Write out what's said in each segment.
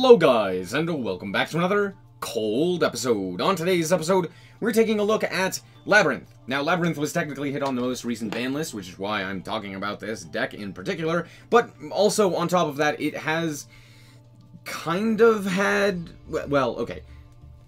Hello guys, and welcome back to another cold episode. On today's episode, we're taking a look at Labrynth. Now, Labrynth was technically hit on the most recent ban list, which is why I'm talking about this deck in particular, but also on top of that, it has kind of had, well, okay,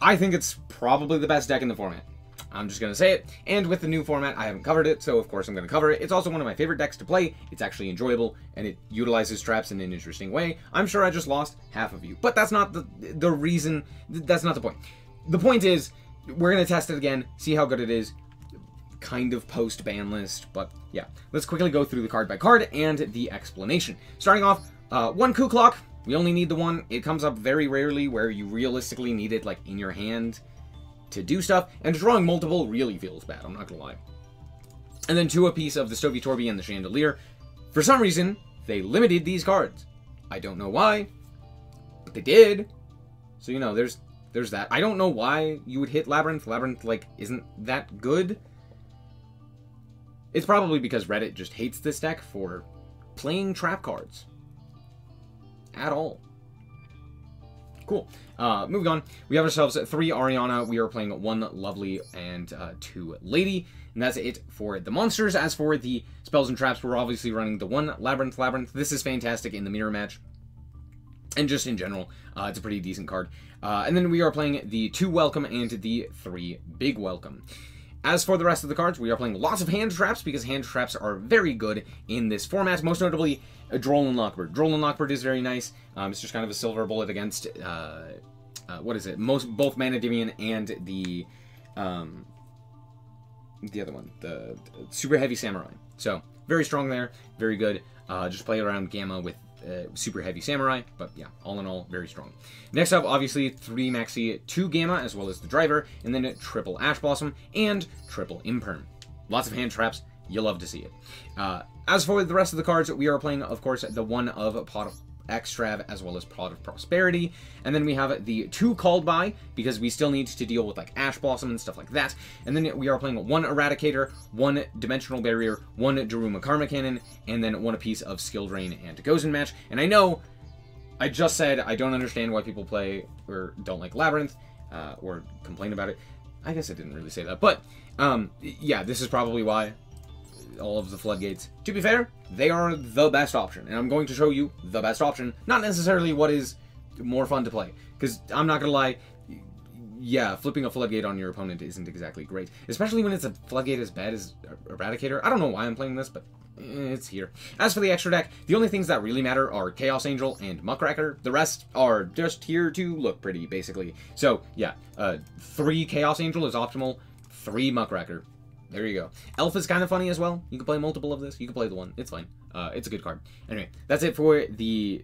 I think it's probably the best deck in the format. I'm just going to say it, and with the new format, I haven't covered it, so of course I'm going to cover it. It's also one of my favorite decks to play. It's actually enjoyable, and it utilizes traps in an interesting way. I'm sure I just lost half of you, but that's not the reason, that's not the point. The point is, we're going to test it again, see how good it is, kind of post-ban list, but yeah. Let's quickly go through the card by card and the explanation. Starting off, one Coup Clock. We only need the one. It comes up very rarely where you realistically need it, like, in your hand to do stuff, and drawing multiple really feels bad, I'm not gonna lie. And then two apiece of the Stovey Torby and the Chandelier. For some reason, they limited these cards. I don't know why, but they did. So, you know, there's that. I don't know why you would hit Labrynth. Labrynth, like, isn't that good. It's probably because Reddit just hates this deck for playing trap cards. At all. Cool. Moving on, we have ourselves 3 Ariana. We are playing 1 Lovely and 2 Lady, and that's it for the monsters. As for the spells and traps, we're obviously running the 1 Labrynth. This is fantastic in the mirror match, and just in general, it's a pretty decent card. And then we are playing the 2 Welcome and the 3 Big Welcome. As for the rest of the cards, we are playing lots of hand traps, because hand traps are very good in this format, most notably Droll and Lockbird. Droll and Lockbird is very nice. It's just kind of a silver bullet against, what is it? Both Mana Divian and the other one, the Super Heavy Samurai. So, very strong there, very good. Just play around Gamma with Super Heavy Samurai, but yeah, all in all, very strong. Next up, obviously, 3 Maxi, 2 Gamma, as well as the Driver, and then triple Ash Blossom and triple Imperm. Lots of hand traps, you love to see it. As for the rest of the cards, we are playing, of course, the 1 of Pot of Extrav, as well as Pot of Prosperity, and then we have the 2 Called By, because we still need to deal with, like, Ash Blossom and stuff like that, and then we are playing 1 Eradicator, 1 Dimensional Barrier, 1 Daruma Karma Cannon, and then 1 apiece of Skill Drain and Gozen Match. And I know, I just said I don't understand why people play, or don't like Labrynth, or complain about it. I guess I didn't really say that, but, yeah, this is probably why. All of the floodgates. To be fair, they are the best option, and I'm going to show you the best option, not necessarily what is more fun to play, because I'm not gonna lie, yeah, flipping a floodgate on your opponent isn't exactly great, especially when it's a floodgate as bad as Eradicator. I don't know why I'm playing this, but it's here. As for the extra deck, the only things that really matter are Chaos Angel and Muckracker. The rest are just here to look pretty, basically. So, yeah, 3 Chaos Angel is optimal, 3 Muckracker. There you go. Elf is kind of funny as well. You can play multiple of this. You can play the 1. It's fine. It's a good card. Anyway, that's it for the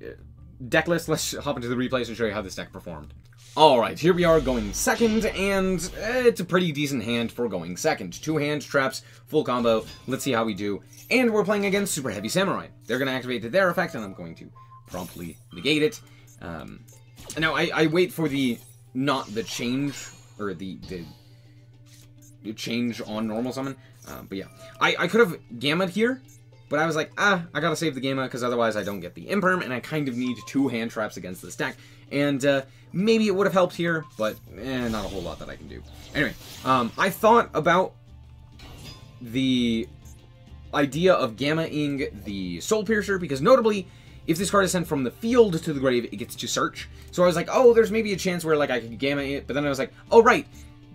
deck list. Let's hop into the replays and show you how this deck performed. Alright, here we are going second, and it's a pretty decent hand for going second. 2 hand traps, full combo. Let's see how we do. And we're playing against Super Heavy Samurai. They're going to activate their effect, and I'm going to promptly negate it. Now, I wait for not the change, or the change on normal summon, but yeah, I could have Gamma'd here, but I was like, I gotta save the Gamma, because otherwise I don't get the Imperm, and I kind of need 2 hand traps against this deck, and maybe it would have helped here, but not a whole lot that I can do. Anyway, I thought about the idea of Gamma-ing the Soul Piercer, because notably, if this card is sent from the field to the grave, it gets to search, so I was like, oh, there's maybe a chance where, like, I could Gamma it, but then I was like, oh, right,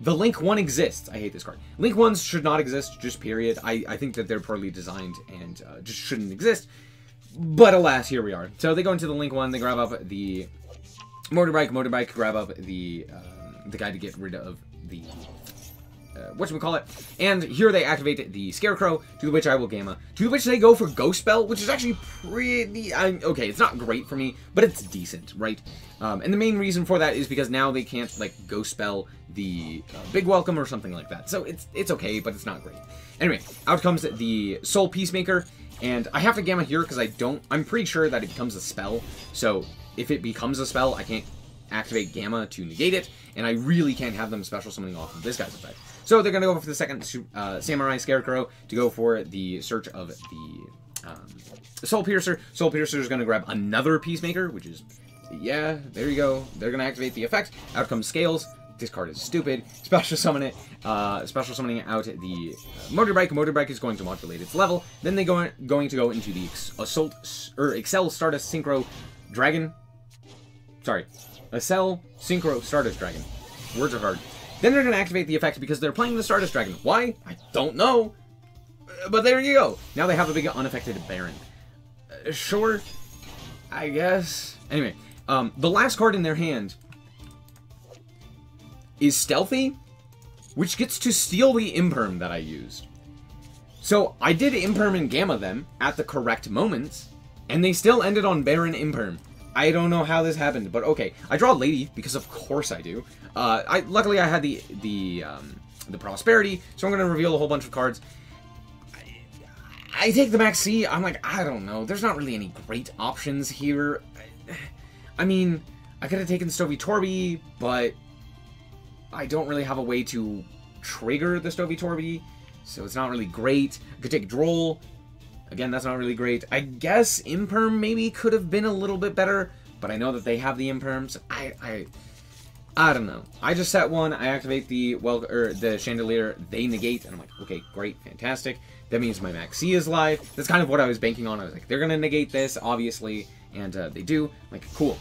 the Link 1 exists. I hate this card. Link 1s should not exist, just period. I think that they're poorly designed and just shouldn't exist. But alas, here we are. So they go into the Link 1, they grab up the motorbike, grab up the guy to get rid of the whatchamacallit, and here they activate the Scarecrow, to which I will Gamma, to which they go for Ghost Spell, which is actually pretty, okay, it's not great for me, but it's decent, right? And the main reason for that is because now they can't, like, Ghost Spell the Big Welcome or something like that, so it's okay, but it's not great. Anyway, out comes the Soul Peacemaker, and I have to Gamma here because I'm pretty sure that it becomes a spell, so if it becomes a spell, I can't activate Gamma to negate it, and I really can't have them special summoning off of this guy's effect. So they're going to go for the second Samurai Scarecrow to go for the search of the Soul Piercer. Soul Piercer is going to grab another Peacemaker, which is Yeah, there you go. They're gonna activate the effect. Out comes Scales. This card is stupid. Special summon it. Special summoning out the Motorbike. Motorbike is going to modulate its level. Then they going to go into the Excel Stardust Synchro Dragon. Sorry, Excel Synchro Stardust Dragon. Words are hard. Then they're going to activate the effect because they're playing the Stardust Dragon. Why? I don't know. But there you go. Now they have a big unaffected Baron. Sure, I guess. Anyway, the last card in their hand is Stealthy, which gets to steal the Imperm that I used. So I did Imperm and Gamma them at the correct moments, and they still ended on Baron Imperm. I don't know how this happened, but okay. I draw Lady, because of course I do. Luckily I had the Prosperity, so I'm going to reveal a whole bunch of cards. I take the Max C, I'm like, I don't know. There's not really any great options here. I mean, I could have taken Stovey Torby, but I don't really have a way to trigger the Stovey Torby, so it's not really great. I could take Droll. Again, that's not really great. I guess Imperm maybe could have been a little bit better, but I know that they have the Imperms. I don't know. I just set one. I activate the Chandelier. They negate, and I'm like, okay, great, fantastic. That means my Max C is live. That's kind of what I was banking on. I was like, they're gonna negate this, obviously, and they do. I'm like, cool.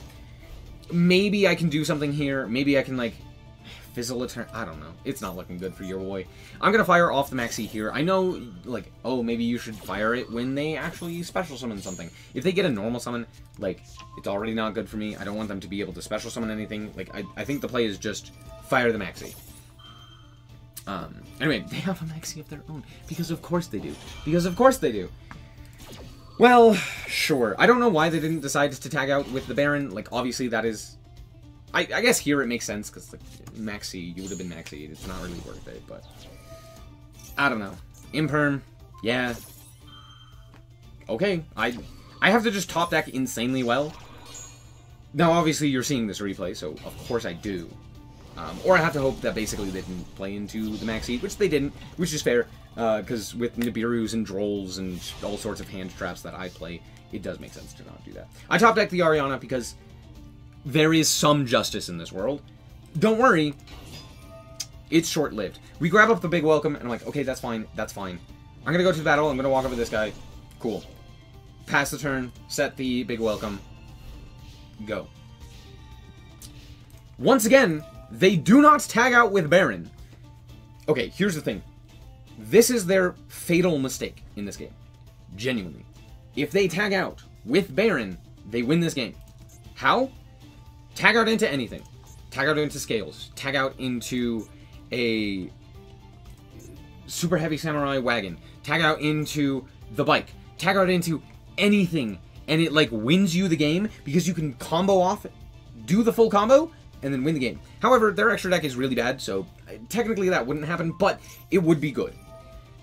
Maybe I can do something here. Maybe I can like fizzle a turn. I don't know. It's not looking good for your boy. I'm gonna fire off the Maxi here. I know, like, oh, maybe you should fire it when they actually special summon something. If they get a normal summon, like, it's already not good for me. I don't want them to be able to special summon anything. Like, I think the play is just fire the Maxi. Anyway, they have a Maxi of their own. Because of course they do. Because of course they do. Well, sure. I don't know why they didn't decide to tag out with the Baron. Like, obviously that is... I guess here it makes sense, because, like, Maxi, you would have been Maxi. It's not really worth it, but... I don't know. Imperm, yeah. Okay, I have to just top deck insanely well. Now, obviously, you're seeing this replay, so of course I do. Or I have to hope that basically they didn't play into the Maxi, which they didn't, which is fair, because with Nibiru's and Drolls and all sorts of hand traps that I play, it does make sense to not do that. I top deck the Ariana because there is some justice in this world. Don't worry, it's short-lived. We grab up the big welcome, and I'm like, okay, that's fine, that's fine. I'm gonna go to the battle, I'm gonna walk over this guy. Cool. Pass the turn, set the big welcome, go. Once again, they do not tag out with Baron. Okay, here's the thing. This is their fatal mistake in this game. Genuinely. If they tag out with Baron, they win this game. How? Tag out into anything. Tag out into Scales. Tag out into a super heavy samurai wagon. Tag out into the bike. Tag out into anything. And it, like, wins you the game because you can combo off, do the full combo, and then win the game. However, their extra deck is really bad, so technically that wouldn't happen, but it would be good.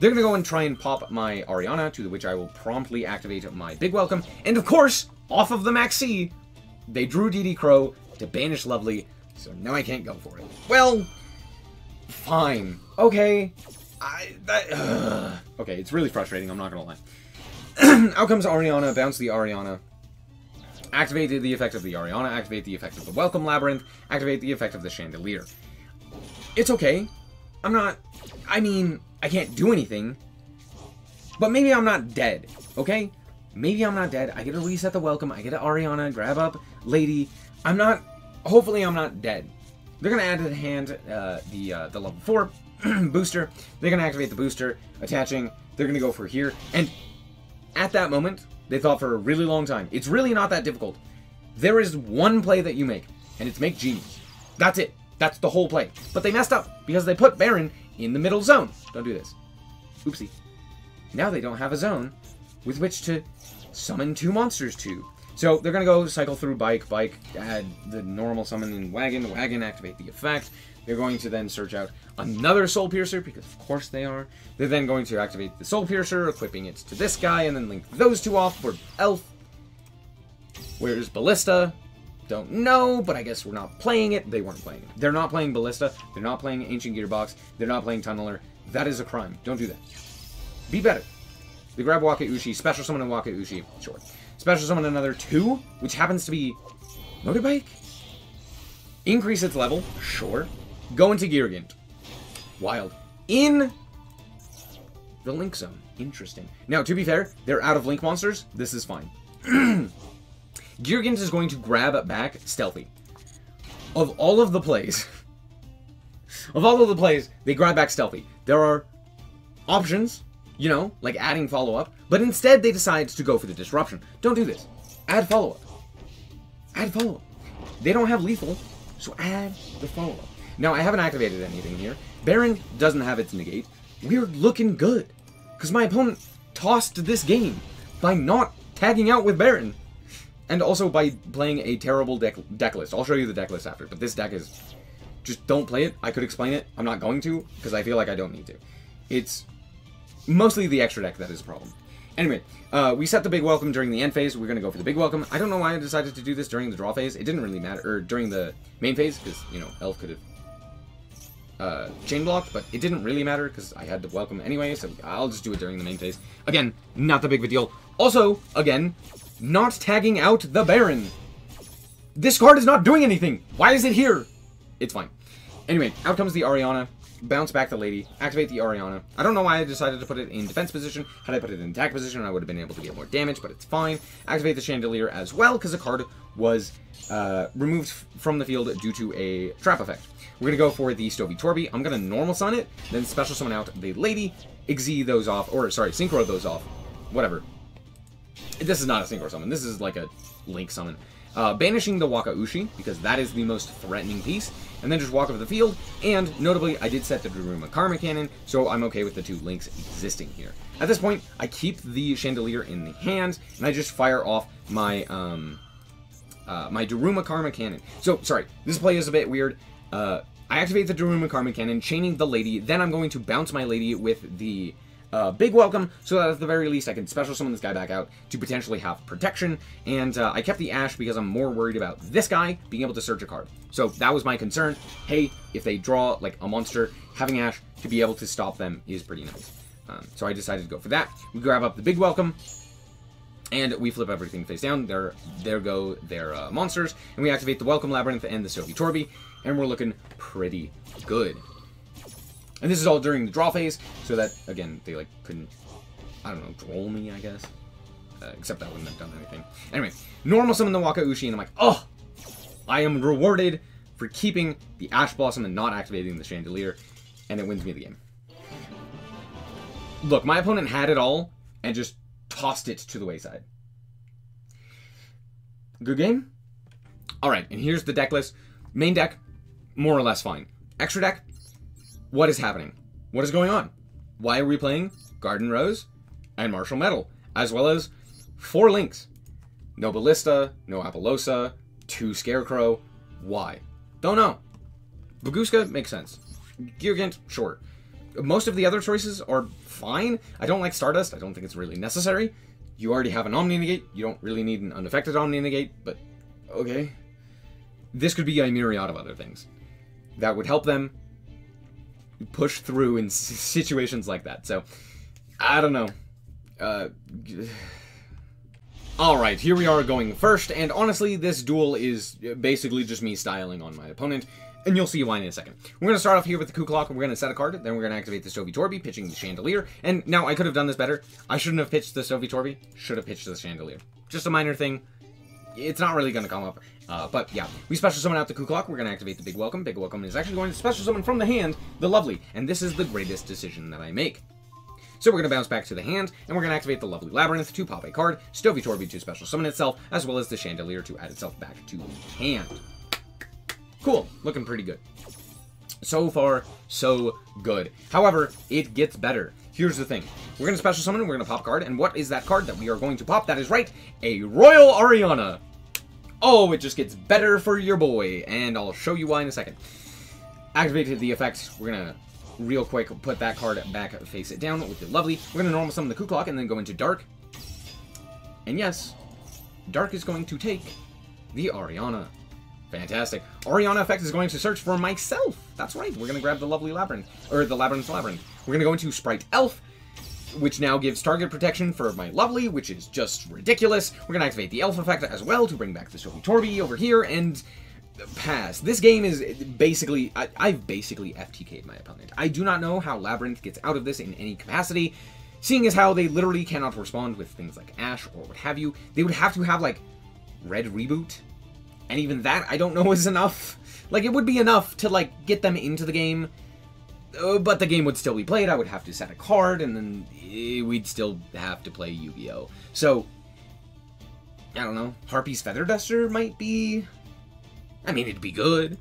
They're going to go and try and pop my Ariana, to which I will promptly activate my big welcome. And of course, off of the Max C, they drew DD Crow to banish Lovely, so now I can't go for it. Well, fine. Okay. Okay, it's really frustrating, I'm not going to lie. Out comes Ariana, bounce the Ariana. Activate the effect of the Ariana, activate the effect of the Welcome Labrynth, activate the effect of the Chandelier. It's okay. I mean, I can't do anything, but maybe I'm not dead, okay? Maybe I'm not dead. I get to reset the Welcome, I get to Ariana, grab up Lady. Hopefully I'm not dead. They're going to add to the hand the level 4 booster. They're going to activate the booster, attaching. They're going to go for here, and at that moment, they thought for a really long time. It's really not that difficult. There is one play that you make, and it's make Genies. That's it. That's the whole play. But they messed up, because they put Baron in the middle zone. Don't do this. Oopsie. Now they don't have a zone with which to summon 2 monsters to. So they're going to go cycle through Bike, add the normal summon in Wagon, activate the effect. They're going to then search out another Soul Piercer, because of course they are. They're then going to activate the Soul Piercer, equipping it to this guy, and then link those 2 off for Elf. Where's Ballista? Don't know, but I guess we're not playing it. They weren't playing it. They're not playing Ballista. They're not playing Ancient Gearbox. They're not playing Tunneler. That is a crime. Don't do that. Be better. They grab Wakaushi, special summon a Wakaushi. Sure. Special summon another 2, which happens to be Motorbike? Increase its level? Sure. Go into Geargant. Wild. In the Link Zone. Interesting. Now, to be fair, they're out of Link monsters. This is fine. Geargant is going to grab back Stealthy. Of all of the plays... they grab back Stealthy. There are options, you know, like adding follow-up, but instead they decide to go for the Disruption. Don't do this. Add follow-up. Add follow-up. They don't have lethal, so add the follow-up. Now, I haven't activated anything here. Baron doesn't have its negate. We're looking good, because my opponent tossed this game by not tagging out with Baron, and also by playing a terrible deck list. I'll show you the deck list after, but this deck is... just don't play it. I could explain it. I'm not going to, because I feel like I don't need to. It's mostly the extra deck that is a problem. Anyway, we set the big welcome during the end phase. We're going to go for the big welcome. I don't know why I decided to do this during the draw phase. It didn't really matter, or during the main phase, because, you know, Elf could have chain blocked, but it didn't really matter, because I had the welcome anyway, so I'll just do it during the main phase. Again, not the big of a deal. Also, again, not tagging out the Baron. This card is not doing anything. Why is it here? It's fine. Anyway, out comes the Ariana. Bounce back the lady. Activate the Ariana. I don't know why I decided to put it in defense position. Had I put it in attack position, I would have been able to get more damage, but it's fine. Activate the Chandelier as well, because the card was removed from the field due to a trap effect. We're going to go for the Stovey I'm going to normal summon it, then special summon out the lady, Exi those off, or sorry, Synchro those off. Whatever. This is not a Synchro summon. This is like a Link summon. Banishing the Waka Ushi, because that is the most threatening piece, and then just walk over the field, and notably, I did set the Daruma Karma Cannon, so I'm okay with the two Links existing here. At this point, I keep the Chandelier in the hand, and I just fire off my, my Daruma Karma Cannon. So, sorry, this play is a bit weird. I activate the Daruma Karma Cannon, chaining the lady, then I'm going to bounce my lady with the big welcome, so that at the very least I can special summon this guy back out to potentially have protection, and I kept the Ash because I'm more worried about this guy being able to search a card. So that was my concern. Hey, if they draw like a monster, having Ash to be able to stop them is pretty nice. So I decided to go for that. We grab up the big welcome, and we flip everything face down. There go their monsters, and we activate the Welcome Labrynth and the Stovey, and we're looking pretty good. And this is all during the draw phase, so that, again, they, like, couldn't, I don't know, troll me, I guess. Except that wouldn't have done anything. Anyway, normal summon the Waka Ushi, and I'm like, oh! I am rewarded for keeping the Ash Blossom and not activating the Chandelier, and it wins me the game. Look, my opponent had it all, and just tossed it to the wayside. Good game? Alright, and here's the deck list. Main deck, more or less fine. Extra deck, what is happening? What is going on? Why are we playing Garden Rose and Martial Metal, as well as 4 Links? No Ballista, no Apollosa, 2 Scarecrow. Why? Don't know. Baguska makes sense. Geargant, sure. Most of the other choices are fine. I don't like Stardust. I don't think it's really necessary. You already have an Omni Negate. You don't really need an unaffected Omni Negate, but okay. This could be a myriad of other things that would help them push through in situations like that. So, I don't know. Alright, here we are going first, and honestly, this duel is basically just me styling on my opponent, and you'll see why in a second. We're going to start off here with the Coup Clock, and we're going to set a card, then we're going to activate the Stovey, pitching the Chandelier, and now I could have done this better. I shouldn't have pitched the Stovey, should have pitched the Chandelier. Just a minor thing. It's not really going to come up, but yeah. We special summon out the Coup Clock, we're going to activate the Big Welcome. Big Welcome is actually going to special summon from the hand the Lovely, and this is the greatest decision that I make. So we're going to bounce back to the hand, and we're going to activate the Lovely Labrynth to pop a card, Stovey to special summon itself, as well as the Chandelier to add itself back to the hand. Cool. Looking pretty good. So far, so good. However, it gets better. Here's the thing. We're going to special summon, we're going to pop a card, and what is that card that we are going to pop? That is right, a Royal Ariana. Oh, it just gets better for your boy, and I'll show you why in a second. Activated the effect. We're going to real quick put that card back, face it down with the Lovely. We're going to normal summon the Coup Clock and then go into Dark. And yes, Dark is going to take the Ariana. Fantastic. Ariana effect is going to search for myself. That's right. We're going to grab the Lovely Labrynth, or the Labyrinth's Labyrinth. We're going to go into Sprite Elf. which now gives target protection for my lovely, which is just ridiculous. We're going to activate the elf effect as well to bring back the SnowiKs over here, and pass. This game is basically, I've basically FTK'd my opponent. I do not know how Labrynth gets out of this in any capacity, seeing as how they literally cannot respond with things like Ash or what have you. They would have to have, like, Red Reboot, and even that I don't know is enough. Like, it would be enough to, like, get them into the game, but the game would still be played. I would have to set a card, and then we'd still have to play Yu-Gi-Oh! So, I don't know. Harpy's Feather Duster might be... I mean, it'd be good.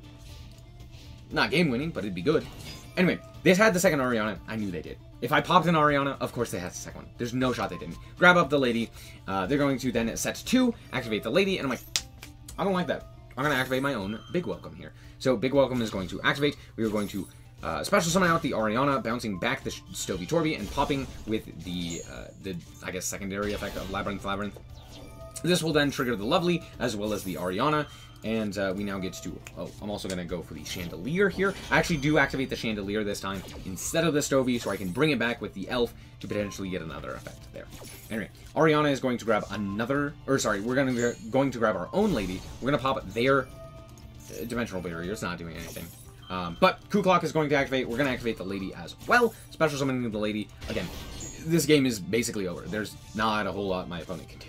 Not game-winning, but it'd be good. Anyway, this had the second Ariana. I knew they did. If I popped an Ariana, of course they had the second one. There's no shot they didn't. Grab up the lady. They're going to then set 2, activate the lady, and I'm like, I don't like that. I'm going to activate my own Big Welcome here. So Big Welcome is going to activate. We are going to special summon out the Ariana, bouncing back the SnowiKs, and popping with the I guess, secondary effect of Labrynth. This will then trigger the Lovely, as well as the Ariana, and we now get to... Oh, I'm also going to go for the Chandelier here. I actually do activate the Chandelier this time instead of the Stovey, so I can bring it back with the Elf to potentially get another effect there. Anyway, Ariana is going to grab another... Or, sorry, we're going to grab our own lady. We're going to pop their Dimensional Barrier. It's not doing anything. But Ku-Klok is going to activate. We're going to activate the lady as well. Special summoning the lady. Again, this game is basically over. There's not a whole lot my opponent can do.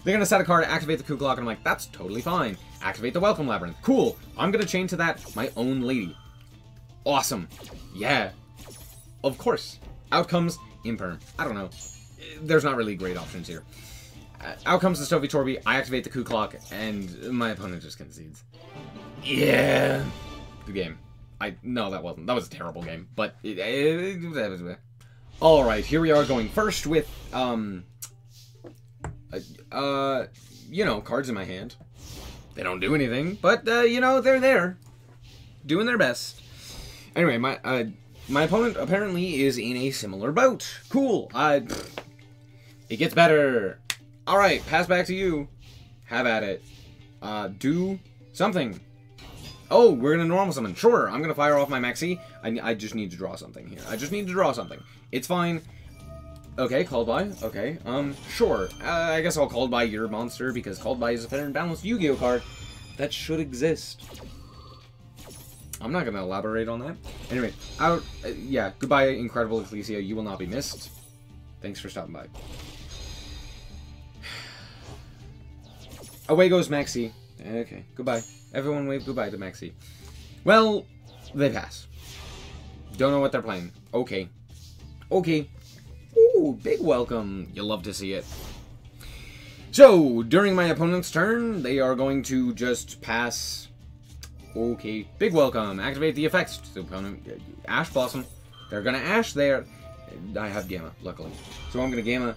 They're going to set a card, activate the Ku-Klok, and I'm like, that's totally fine. Activate the Welcome Labrynth. Cool. I'm going to chain to that my own lady. Awesome. Yeah. Of course. Out comes Imperm. I don't know. There's not really great options here. Out comes the SnowiKs. I activate the Ku-Klok, and my opponent just concedes. Yeah. Good game. No, that wasn't. That was a terrible game. But all right, here we are going first with you know, cards in my hand. They don't do anything, but you know, they're there, doing their best. Anyway, my opponent apparently is in a similar boat. Cool. It gets better. All right, pass back to you. Have at it. Do something. Oh, we're gonna normal summon. Sure, I'm gonna fire off my Maxi. I just need to draw something here. I just need to draw something. It's fine. Okay, called by. Okay, sure. I guess I'll call by your monster, because called by is a fair and balanced Yu-Gi-Oh card that should exist. I'm not gonna elaborate on that. Anyway, yeah, goodbye, Incredible Ecclesia. You will not be missed. Thanks for stopping by. Away goes Maxi. Okay, goodbye. Everyone wave goodbye to Maxi. Well, they pass. Don't know what they're playing. Okay. Okay. Ooh, big welcome. You'll love to see it. So, during my opponent's turn, they are going to just pass. Okay. Big welcome. Activate the effects to the opponent. Ash Blossom. They're going to Ash there. I have Gamma, luckily. So I'm going to Gamma.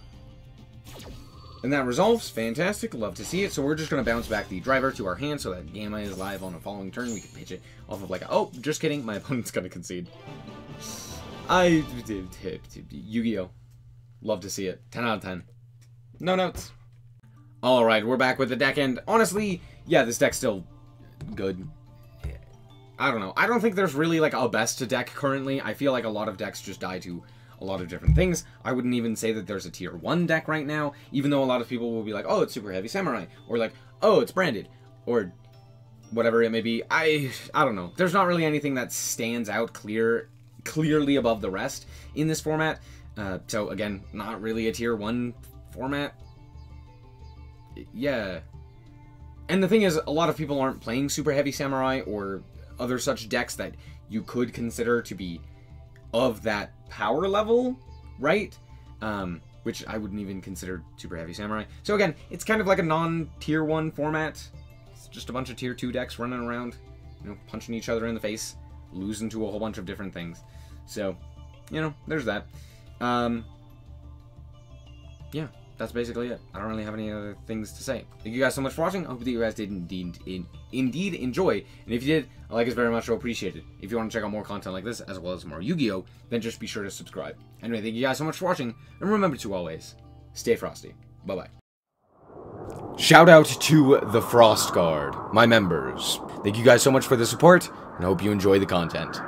And that resolves. Fantastic. Love to see it. So we're just going to bounce back the driver to our hand so that Gamma is live on the following turn. We can pitch it off of like a... Oh, just kidding. My opponent's going to concede. Yu-Gi-Oh! Love to see it. 10 out of 10. No notes. Alright, we're back with the deck, and honestly, yeah, this deck's still good. I don't know. I don't think there's really, like, a best deck currently. I feel like a lot of decks just die to a lot of different things. I wouldn't even say that there's a tier 1 deck right now, even though a lot of people will be like, oh, it's Super Heavy Samurai, or like, oh, it's Branded, or whatever it may be. I don't know. There's not really anything that stands out clearly above the rest in this format. So again, not really a tier 1 format. Yeah. And the thing is, a lot of people aren't playing Super Heavy Samurai or other such decks that you could consider to be of that power level, right? Which I wouldn't even consider Super Heavy Samurai. So again, it's kind of like a non-tier 1 format. It's just a bunch of tier 2 decks running around, you know, punching each other in the face, losing to a whole bunch of different things. So, you know, there's that. Yeah, that's basically it. I don't really have any other things to say. Thank you guys so much for watching. I hope that you guys did indeed enjoy. And if you did, a like is very much appreciated. If you want to check out more content like this, as well as more Yu-Gi-Oh, then just be sure to subscribe. Anyway, thank you guys so much for watching, and remember to always stay frosty. Bye-bye. Shout out to the Frost Guard, my members. Thank you guys so much for the support, and I hope you enjoy the content.